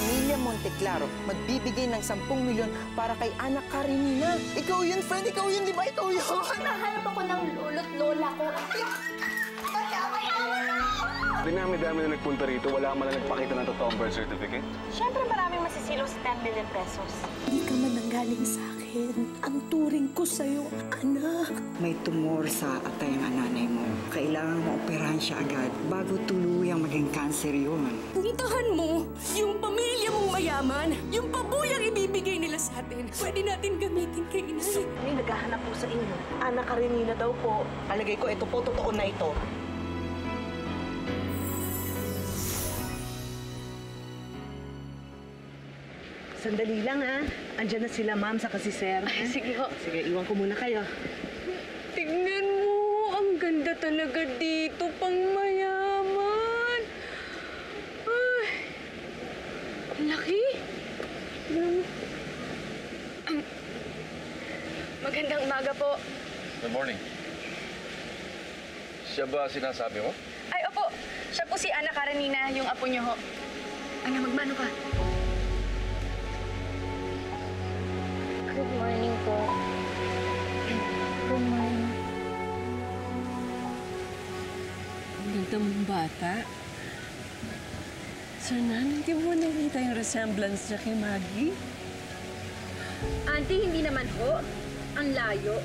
Pamilya Monteclaro magbibigay ng 10 milyon para kay Ana Karenina. Ikaw yun, friend. Ikaw yun, di ba? Ikaw yun. Nahanap ako ng lolo't lola ko. Dinami-dami na nagpunta rito, wala man na nagpakita ng totoong birth certificate. Siyempre maraming masisilo sa 10 million pesos. Hindi ka man nanggaling sa akin. Ang turing ko sa'yo, anak. May tumor sa atay ang nanay mo. Kailangan maoperahan siya agad bago tuluyang maging cancer yun. Puntahan mo yung pamilya mong mayaman, yung pabuyang ibibigay nila sa atin. Pwede natin gamitin kay inay. May naghahanap po sa inyo. Ana Karenina daw po. Palagay ko, ito po, totoo na ito. Sandali lang, ha? Andiyan na sila, ma'am, saka si sir. Ay, sige ho. Sige, iwan ko muna kayo. Tingnan mo, ang ganda talaga dito, pang mayaman. Ay, ang laki. Magandang umaga po. Good morning. Siya ba sinasabi mo? Ay, opo. Siya po si Ana Karenina, yung apo niyo ho. Ana, magmano ka? Good morning po. Good morning. Ang ganda mong bata. Sir Nan, hindi mo nakita yung resemblance niya kay Maggie? Auntie, hindi naman ho. Ang layo.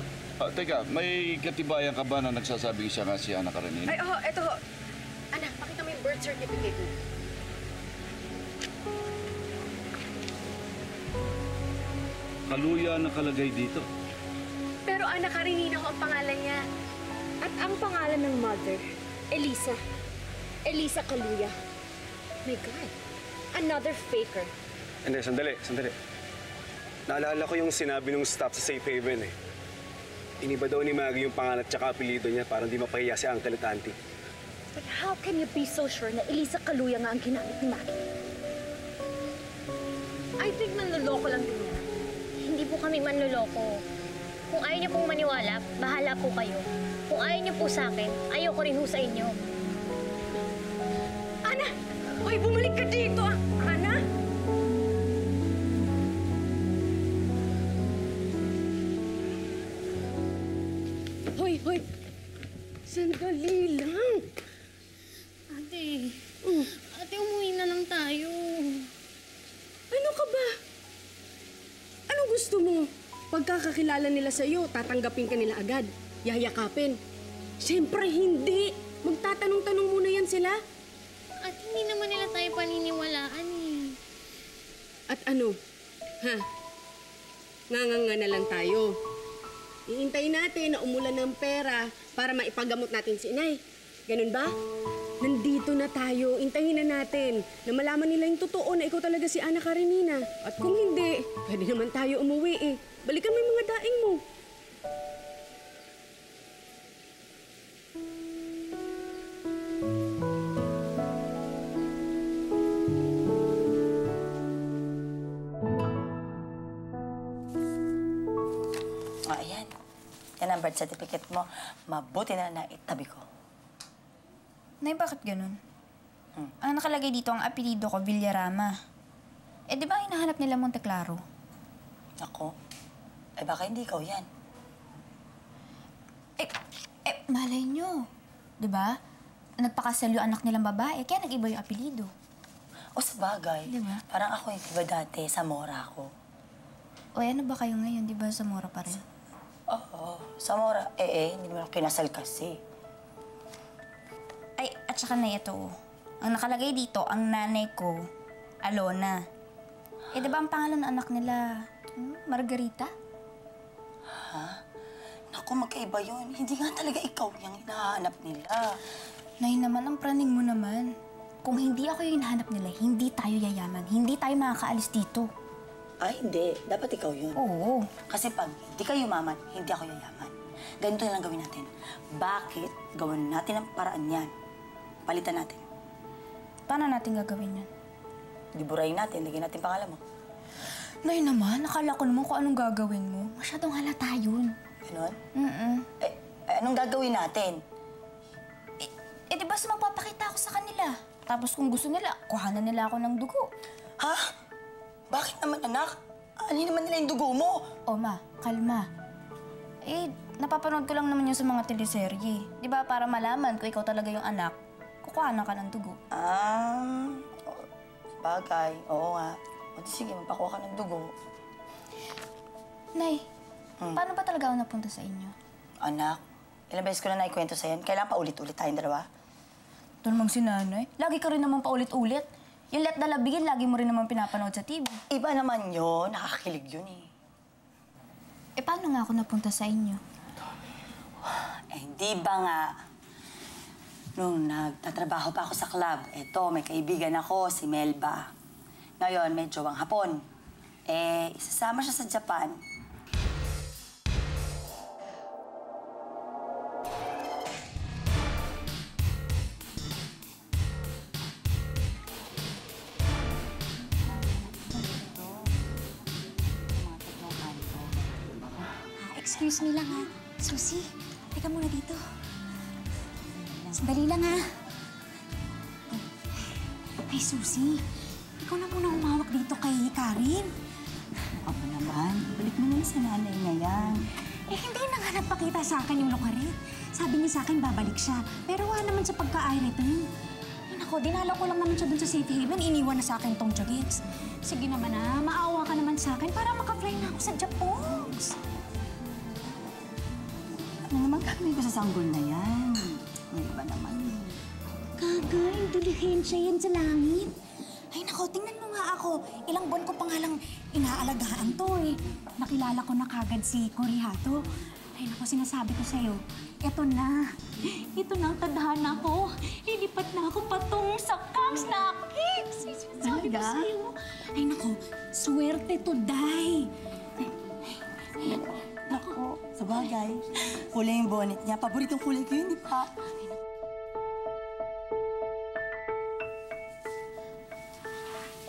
Teka, may katibayan ka ba na nagsasabing siya nga si Ana Karenina? Ay, eto ho. Anak, pakita mo yung birth certificate mo. Kaluya nakalagay dito. Pero Ana Karenina ho ang pangalan niya. At ang pangalan ng mother, Elisa. Elisa Kaluya. My God. Another faker. Hindi, sandali. Naalala ko yung sinabi nung staff sa Safe Haven eh. Iniba daw ni Maggie yung pangalan at saka apelido niya para hindi mapahiya si Uncle at Auntie. But how can you be so sure na Elisa Kaluya nga ang ginamit ni Maggie? I think nanloloko lang din niya. Hindi po kami manloloko. Kung ayaw niyo pong maniwala, bahala po kayo. Kung ayaw niyo po sa akin, ayoko rin ho sa inyo. Ana! Hoy, bumalik ka dito, ah! Ana! Hoy! Sandali lang! Ate, umuwi na lang tayo. Ano ka ba? Anong gusto mo? Pagkakakilala nila sa'yo, tatanggapin ka nila agad. Yayakapin. Siyempre, hindi. Magtatanong-tanong muna yan sila. At hindi naman nila tayo paniniwalaan eh. At ano? Ha? Nganganga na lang tayo. Iintayin natin na umulan ng pera para maipagamot natin si inay. Ganun ba? Nandito na tayo. Intayin na natin na malaman nila yung totoo na ikaw talaga si Ana Karenina. At kung hindi, pwede naman tayo umuwi eh. Balikan mo yung mga daing mo. Ayan. Yan ang birth certificate mo. Mabuti na itabi ko. Nay, bakit ganun? Ang nakalagay dito ang apelido ko, Villarama. Eh, di ba hinahanap nila Monteclaro? Ako? Eh, baka hindi ikaw yan. Malay nyo. Di ba? Nagpakasal yung anak nilang babae, kaya nag-iba yung apelido. O sa bagay, Diba? parang ako yung iba dati, sa Mora ako. O, ano ba kayo ngayon? Di ba sa Mora pa rin? Oo, sa Mora. Hindi naman ako kinasal kasi. Ay, at saka na ito. Ang nakalagay dito, ang nanay ko, Alona. Eh, di ba ang pangalan ng anak nila, Margarita? Ha? Naku, magkaiba yun. Hindi nga talaga ikaw yung hinahanap nila. Nay naman, ang praning mo naman. Kung hindi ako yung hinahanap nila, hindi tayo yayaman. Hindi tayo makakaalis dito. Ay, hindi. Dapat ikaw yun. Oo. Kasi pag hindi ka yumaman, hindi ako yayaman. Ganito na lang gawin natin. Bakit gawin natin ang paraan yan? Palitan natin. Paano natin gagawin yan? Liburahin natin, lagyan natin pangalan mo. Nay naman, akala ko naman kung anong gagawin mo. Masyadong halata yun. Ganon? Mm-mm. Anong gagawin natin? Eh, di ba magpapakita ako sa kanila? Tapos kung gusto nila, kuhanan nila ako ng dugo. Ha? Bakit naman, anak? Ano naman nila yung dugo mo? O ma, kalma. Eh, napapanood ko lang naman yun sa mga teleserye. Di ba, para malaman kung ikaw talaga yung anak, kukuhanan ka ng dugo. Bagay. Oo nga. O di sige, magpakuha ka ng dugo. Nay, paano ba talaga ako napunta sa inyo? Anak, ilang beses ko na naikwento sa'yo. Kailangan pa ulit-ulit tayong dalawa. Ito namang si nanay. Lagi ka rin naman paulit-ulit. Yung Let the Love Begin, lagi mo rin naman pinapanood sa TV. Iba naman yun. Nakakakilig yun eh. Eh, paano nga ako napunta sa inyo? Eh, di ba nga, nung nagtatrabaho pa ako sa club, eto, may kaibigan ako, si Melba. Ngayon, may jowang Hapon. Eh, isasama siya sa Japan. Excuse me lang ha. Susie, teka muna dito. Sandali lang ha. Ay, Susie, ikaw na muna humawak dito kay Karin. Ako naman, balik mo naman sa nanay na yan. Eh, hindi na nga nagpakita sa akin yung lokaret. Sabi niya sa akin, babalik siya. Pero wala naman sa pagka-I-return. Nako, dinala ko lang naman siya dun sa safe haven. Iniwan na sa akin tong Chagits. Sige naman ha, maawa ka naman sa akin para makafly na ako sa Japogs. Ano naman kami ko sa sanggol na yan? May iba naman. Kagay, dulihensya yan sa langit. Ay nako, tingnan mo nga ako. Ilang buwan ko pa nga lang inaalagaan to eh. Nakilala ko na kagad si Corihato. Ay nako, sinasabi ko sa'yo, eto na. Ito na ang tadhana ko. Lilipat na ako patong sa Kangs na Kicks. Sinasabi ko sa'yo. Ay nako, swerte to die. Nako, sa bagay. Kulay yung bonnet niya. Paboritong kulay ko yun, di ba?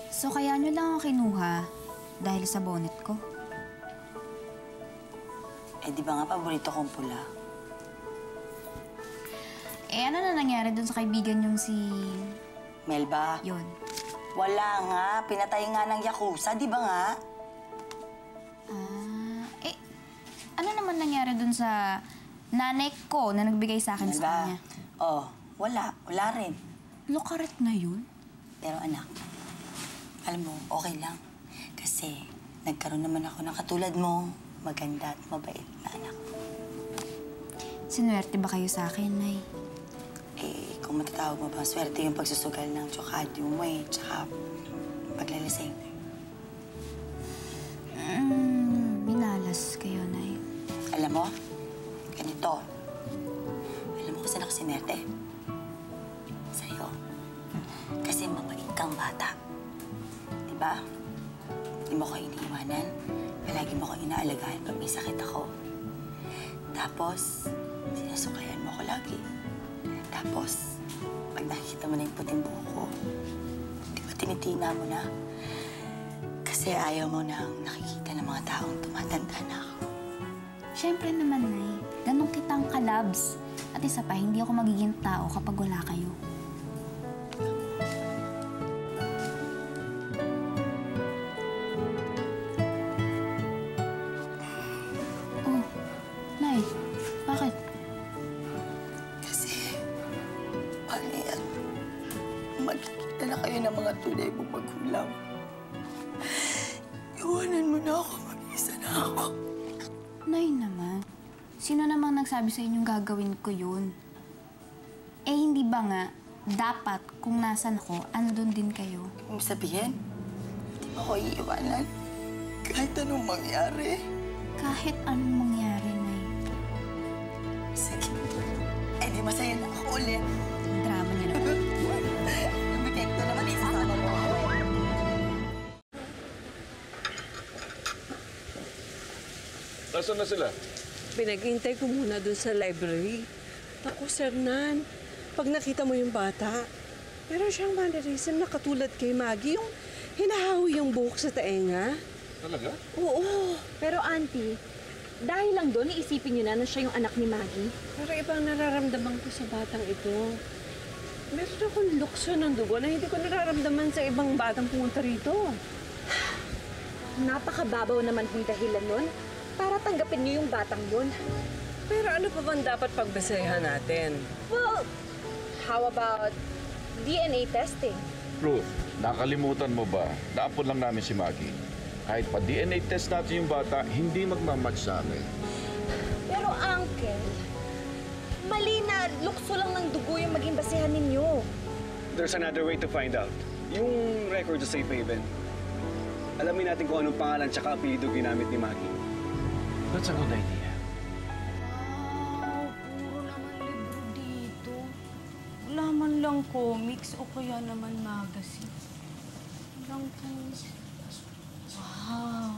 So, kaya nyo lang ako kinuha dahil sa bonnet ko? Eh, di ba nga paborito kong pula? Eh, ano na nangyari dun sa kaibigan yung si... Melba? Yun. Wala nga. Pinatay nga ng Yakuza, di ba nga? Ano naman nangyari dun sa nanay ko na nagbigay sa akin sa kanya? Oh, wala. Wala rin. Lokaret na yun? Pero anak, alam mo, okay lang. Kasi nagkaroon naman ako ng katulad mo, maganda at mabait na anak. Sinuwerte ba kayo sa akin, Nay? Eh, kung matatawag mo ba, swerte yung pagsusugal ng tsokadyo mo eh, tsaka paglalasing. Minalas kayo, Nay. Alam mo, ganito. Alam mo kung saan ako sinerte? Sa'yo. Kasi mabait kang bata. Diba? Hindi mo ko iniiwanan. Palagi mo ko inaalagaan pag may sakit ako. Tapos, sinasukayan mo ko lagi. Tapos, pag nakikita mo na yung puting buhok ko, di ba tinitina mo na? Kasi ayaw mo nang nakikita ng mga taong tumatanda na ako. Siyempre naman, Nay. Ganun kitang kalabs. At isa pa, hindi ako magiging tao kapag wala kayo. Oh, Nay. Bakit? Kasi, paano yan? Magkikita na kayo ng mga tunay mong magulang. Iwanan mo na ako, mag-isa na ako. Nay naman. Sino namang nagsabi sa inyong gagawin ko yun? Eh, hindi ba nga, dapat kung nasan ako, andun din kayo? Kung sabihin, hindi mo ako iiwanan. Kahit anong mangyari. Kahit anong mangyari, Nay. Sige. Eh, di masaya na ako ulit. Drama niya naman. Nabipekto naman, isasama mo ako. Nasaan na sila? Pinag-intay ko muna doon sa library. Ako, Sir Nan, pag nakita mo yung bata, meron siyang mannerism na katulad kay Maggie, yung hinahawi yung buhok sa taenga. Talaga? Oo. Pero auntie, dahil lang doon, iisipin niyo na siya yung anak ni Maggie. Pero ibang nararamdaman ko sa batang ito. Meron akong lukso ng dugo na hindi ko nararamdaman sa ibang batang pumunta rito. Napakababaw naman kung dahilan nun para tanggapin niyo yung batang yun. Pero ano pa bang dapat pagbasehan natin? Well, how about DNA testing? Ruth, nakalimutan mo ba? Naapon lang namin si Maggie. Kahit pa DNA test natin yung bata, hindi magmamatch sa amin. Pero Uncle, mali na lukso lang ng dugo yung maging basehan ninyo. There's another way to find out. Yung record sa Safe Haven. Alamin natin kung anong pangalan tsaka apelido ginamit ni Maggie. That's a good idea. Wow, puro naman libro dito. Wala man lang comics o kaya naman magazine. Walang comics. Wow.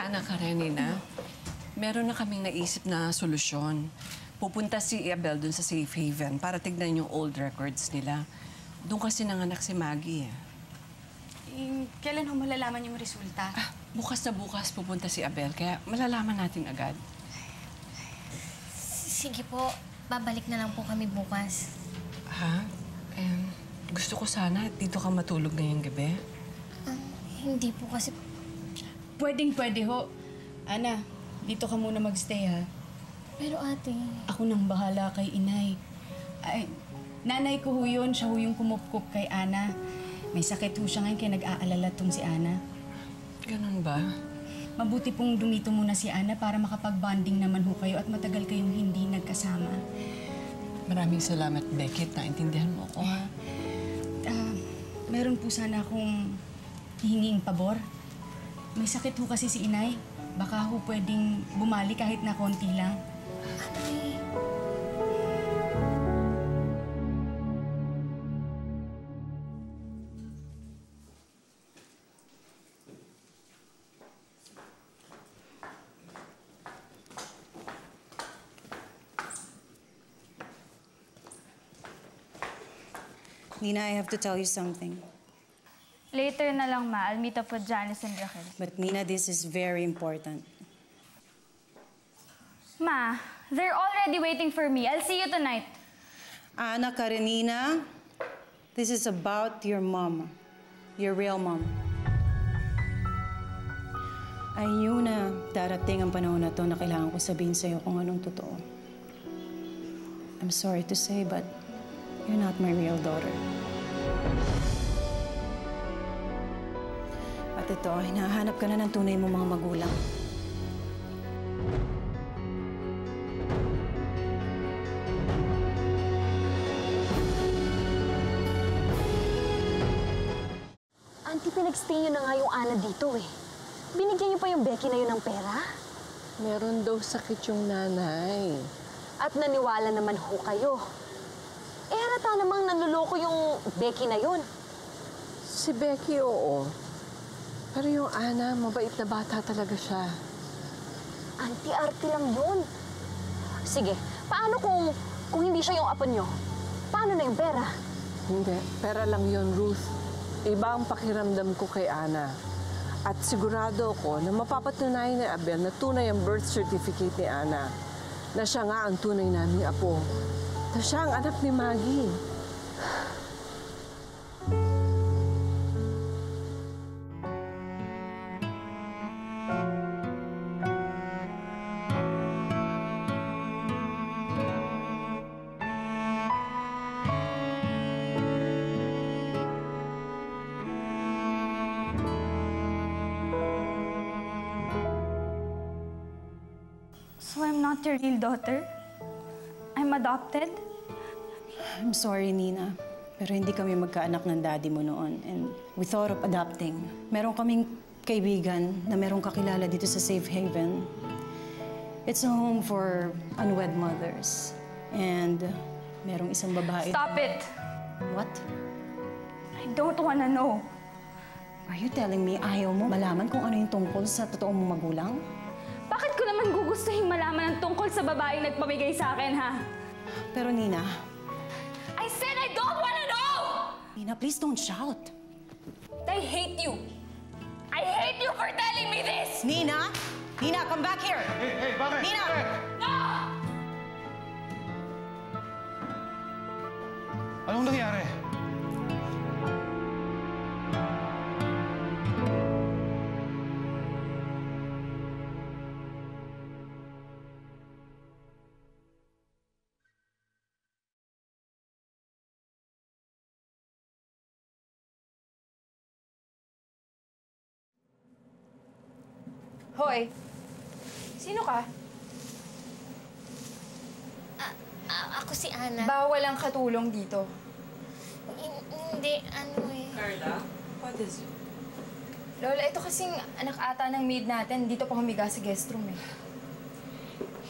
Ana Karenina, meron na kaming naisip na solusyon. Pupunta si Abel dun sa Safe Haven para tignan yung old records nila. Doon kasi nanganak si Maggie. Kailan ho malalaman yung resulta? Bukas na bukas pupunta si Abel, kaya malalaman natin agad. Sige po, babalik na lang po kami bukas. Ha? Gusto ko sana dito ka matulog ngayong gabi. Hindi po kasi... Pwedeng-pwede ho. Ana, dito ka muna magstay ha. Pero ate... Ako nang bahala kay inay. Ay, nanay ko ho yun. Siya ho yung kumupkup kay Ana. May sakit ho siya ngayon kaya nag-aalala tong si Ana. Ganun ba? Mabuti pong dumito muna si Ana para makapag-bonding naman ho kayo at matagal kayong hindi nagkasama. Maraming salamat, Becky. Naintindihan mo ako, ha? Meron po sana akong hihinging pabor. May sakit ho kasi si inay. Baka ho pwedeng bumalik kahit na konti lang. Nina, I have to tell you something. Later na lang, Ma. I'll meet up with Janice and Raquel. But Nina, this is very important. Ma, they're already waiting for me. I'll see you tonight. Ana Karenina, this is about your mom. Your real mom. I knew na darating ang panahon na to na kailangan ko sabihin sa'yo kung anong totoo. I'm sorry to say, but you're not my real daughter. At ito, hinahanap ka na ng tunay mong mga magulang. Auntie, pinag-stay niyo na nga yung Ana dito eh. Binigyan niyo pa yung Becky na yun ng pera? Meron daw sakit yung nanay. At naniwala naman ho kayo. Eh, harata namang nanluloko yung Becky na yun. Si Becky, oo. Pero yung Ana, mabait na bata talaga siya. Auntie-arte lang yun. Sige, paano kung hindi siya yung apo niyo? Paano na yung pera? Hindi, pera lang yun, Ruth. Iba ang pakiramdam ko kay Ana. At sigurado ako na mapapatunayan ni Abel na tunay ang birth certificate ni Ana. Na siya nga ang tunay naming apo. Na siya ang anak ni Maggie. So I'm not your real daughter? I'm adopted? I'm sorry, Nina. Pero hindi kami magkaanak ng daddy mo noon. And we thought of adopting. Meron kaming kaibigan na merong kakilala dito sa Safe Haven. It's a home for unwed mothers. And merong isang babae... Stop it! What? I don't wanna know. Are you telling me ayaw mo malaman kung ano yung tungkol sa totoong mong magulang? Bakit ko naman gugustuhin malaman ang tungkol sa babaeng nagpamigay sa akin, ha? Pero Nina... I said I don't wanna know! Nina, please don't shout. I hate you! I hate you for telling me this! Nina! Nina, come back here! Hey, bakit? Nina! No! Anong nangyari? Hoy! Sino ka? Ako si Ana. Bawal ang katulong dito. Hindi, ano eh. Carla, what is it? Lola, ito kasing anak ata ng maid natin. Dito pa humiga sa guest room eh.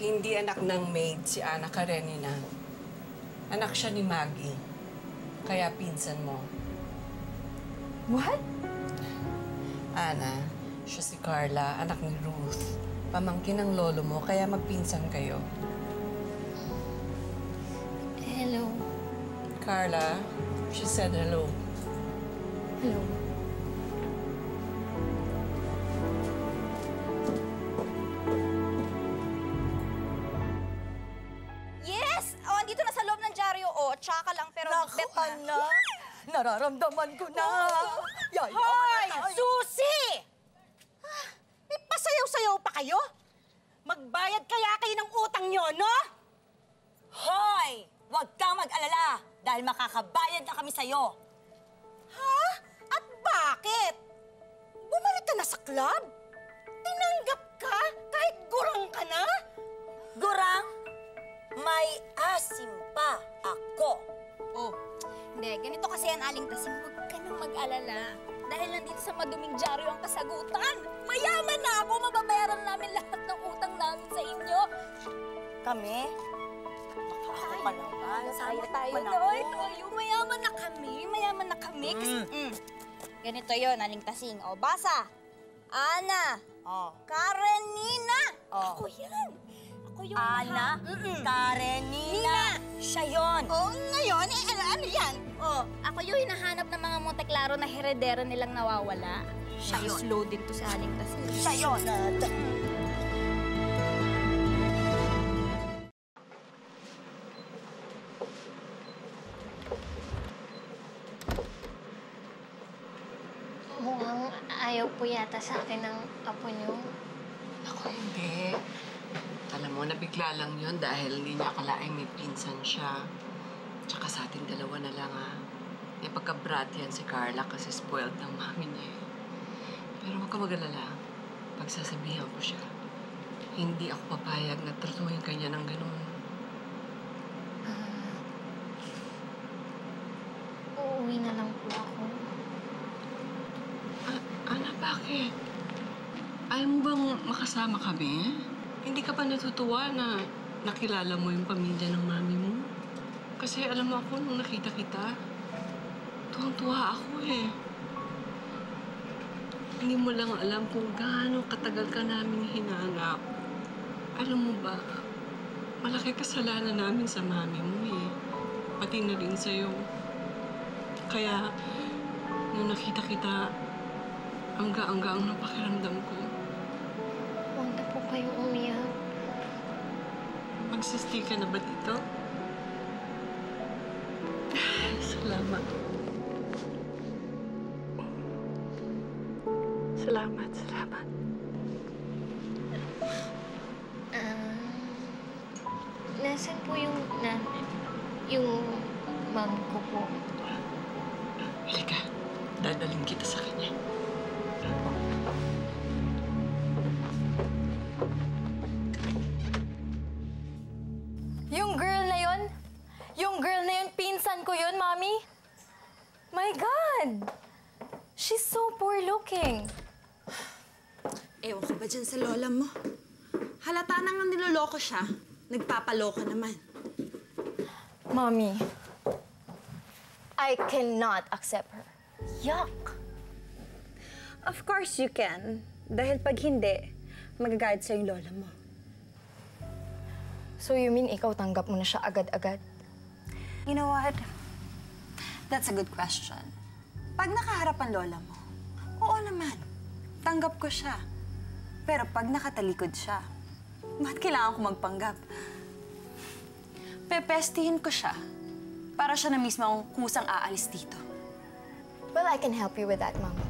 Hindi anak ng maid si Ana Karenina. Anak siya ni Maggie. Kaya pinsan mo. What? Ana, siya si Carla, anak ni Ruth. Pamangkin ng lolo mo, kaya magpinsan kayo. Hello. Carla, she said hello. Hello. Yes! Oh, andito na sa loob ng dyaryo. Oh, tsaka lang pero bet na. Nararamdaman ko na. Hoy! Susi! May pasayaw-sayaw pa kayo? Magbayad kaya kayo ng utang nyo, no? Hoy! Huwag kang mag-alala dahil makakabayad na kami sa'yo. Ha? At bakit? Bumalik ka na sa club? Tinanggap ka kahit gurang ka na? Gurang, may asim pa ako. Oh, hindi. Ganito kasi yan, Aling Tasing. Huwag ka nang mag-alala. Dahil nandito sa maduming dyaryo ang kasagutan. Mayaman na ako. Mababayaran namin lahat ng utang namin sa inyo. Kami? Ako pa naman. Tayo tayo. Mayaman na kami. Mayaman na kami. Kasi, ganito yun, Aling Tasing. O, basa. Ana. Karenina. Ako yan. Ako yung Ana, Karenina. Siya yun. Ngayon, ano yan? Ako yung hinahanap ng mga Monteklaro na heredero nilang nawawala. Siya yun. Slow din to sa Aling Tasing. Siya yun. Mukhang ayaw po yata sa akin ng apo niyo. Ako hindi. Alam mo, nabigla lang yun dahil hindi niya akalaing may pinsan siya. Tsaka sa ating dalawa na lang, ha. May pagka-brat yan si Carla kasi spoiled ng mami niya. Pero huwag ka mag-alala. Pagsasabihan ko siya. Hindi ako papayag na tratuhin ka niya ng ganun. Uuwi na lang po ako. Ana, bakit? Ayaw mo bang makasama kami? Hindi ka pa natutuwa na nakilala mo yung pamilya ng mami mo? Kasi alam mo ako, nung nakita kita, tuwang-tuwa ako eh. Hindi mo lang alam kung gaano katagal ka namin hinanap. Alam mo ba, malaki kasalanan namin sa mami mo eh. Pati na rin sa'yo. Kaya, nung nakita kita, angga-angga ang napakiramdam ko. Huwag na po kayo umiyak. Magsistay ka na ba dito? Salamat. Salamat. Nasaan po yung mom ko po? Halika, dadaling kita sa kanya. Yung girl na yun, pinsan ko yun, Mami. My God! She's so poor looking. Ewan ko ba dyan sa lola mo? Halata na nga niloloko siya. Nagpapaloko naman. Mommy, I cannot accept her. Yuck! Of course you can. Dahil pag hindi, magagayad sa yung lola mo. So you mean ikaw tanggap mo na siya agad-agad? You know what? That's a good question. Pag nakaharap ang lola mo, oo naman. Tanggap ko siya. Pero pag nakatalikod siya, ba't kailangan ko magpanggap? Pepestihin ko siya. para siya na mismo ang kusang aalis dito. Well, I can help you with that, Mama.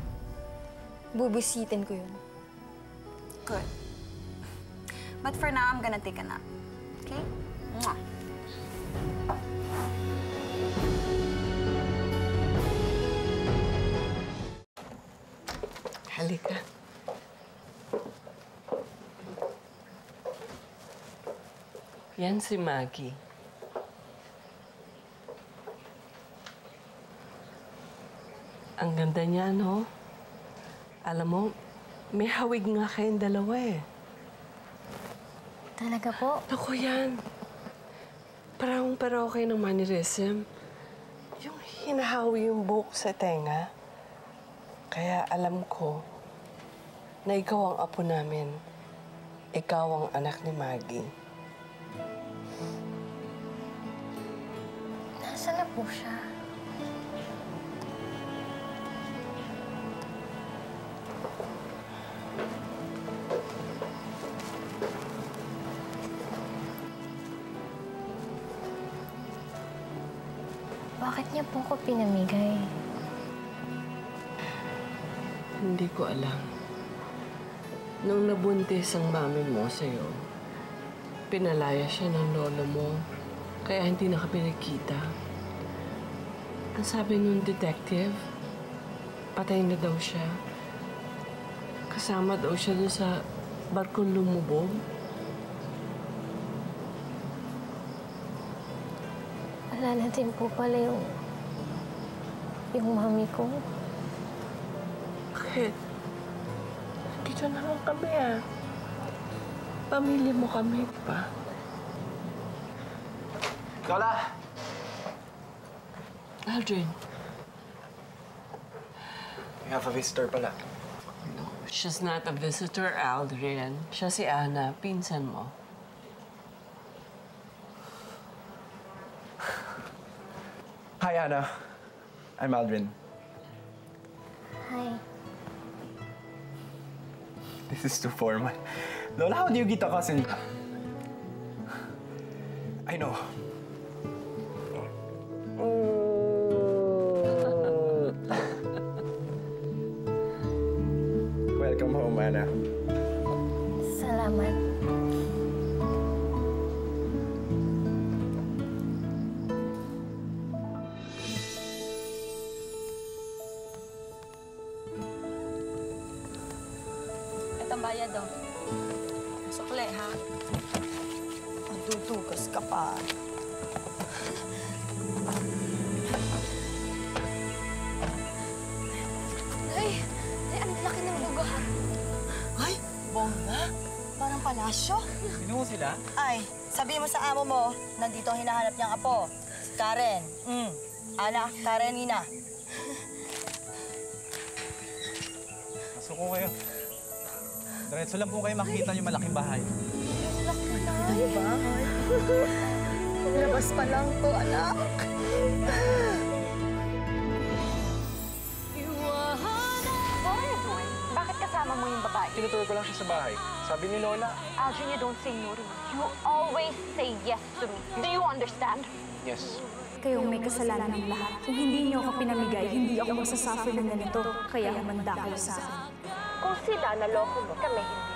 Bubusitin ko yun. Good. But for now, I'm gonna take a nap. Okay? Mwah. Halika. Yan si Maggie. Ang ganda niya, no? Alam mo, may hawig nga kayong dalawa eh. Talaga po? Ako yan. Parang kayo ng mannerism. Yung hinahawi yung buhok sa tenga. Kaya alam ko na ikaw ang apo namin. Ikaw ang anak ni Maggie. Nasaan na po siya? Bakit niya po ako pinamigay? Hindi ko alam. Nung nabuntis ang mami mo sa'yo, pinalaya siya ng lolo mo, kaya hindi na kami nagkita. Ang sabi nung detective, patay na daw siya. Kasama daw siya dun sa barkong lumubog. Wala na din po pala yung mami ko. Bakit? Dito na lang kami ah. Pamilya mo kami, di ba? Lola! Aldrin. We have a visitor pala. No, she's not a visitor, Aldrin. Siya si Ana, pinsan mo. Hi, Anna. I'm Aldrin. Hi. This is too formal. Lola, how do you get a cousin? I know. Welcome home, Anna. Salamat. Itong bayad, oh. Sukle, ha? Madudugas ka pa. Ay, ang laki ng buga. Ay, bongga. Parang palasyo. Sino mo sila? Ay, sabi mo sa amo mo, nandito ang hinahanap niyang apo. Si Karen. Ana, Karenina. Pasok ko kayo. Diretso lang po kayo makikita yung malaking bahay. Diba? Labas pa lang to, anak. Bakit kasama mo yung babae? Tinuturo ko lang siya sa bahay. Sabi ni Lola. Aldrin, you don't say no to me. You always say yes to me. Do you understand? Yes. Kayong may kasalanan ng lahat. Kung hindi niyo ako pinamigay, hindi ako masasuffer ng ganito. Kaya humanda kayo sa akin. Kung sila naloko mo, kami hindi.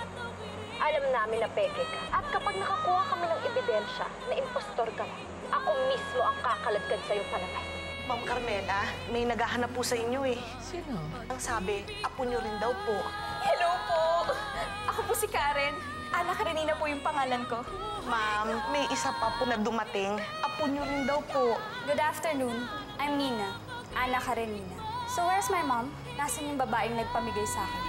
Alam namin na peke ka. At kapag nakakuha kami ng ebidensya na impostor ka, ako mismo ang kakaladkad sa'yo palabas. Ma'am Carmela, may naghahanap po sa inyo eh. Sino? Ang sabi, apo nyo rin daw po. Hello po! Ako po si Karen. Ana Karenina po yung pangalan ko. Ma'am, may isa pa po na dumating. Apo nyo rin daw po. Good afternoon. I'm Nina. Ana Karenina. So where's my mom? Nasaan yung babaeng nagpamigay sa akin?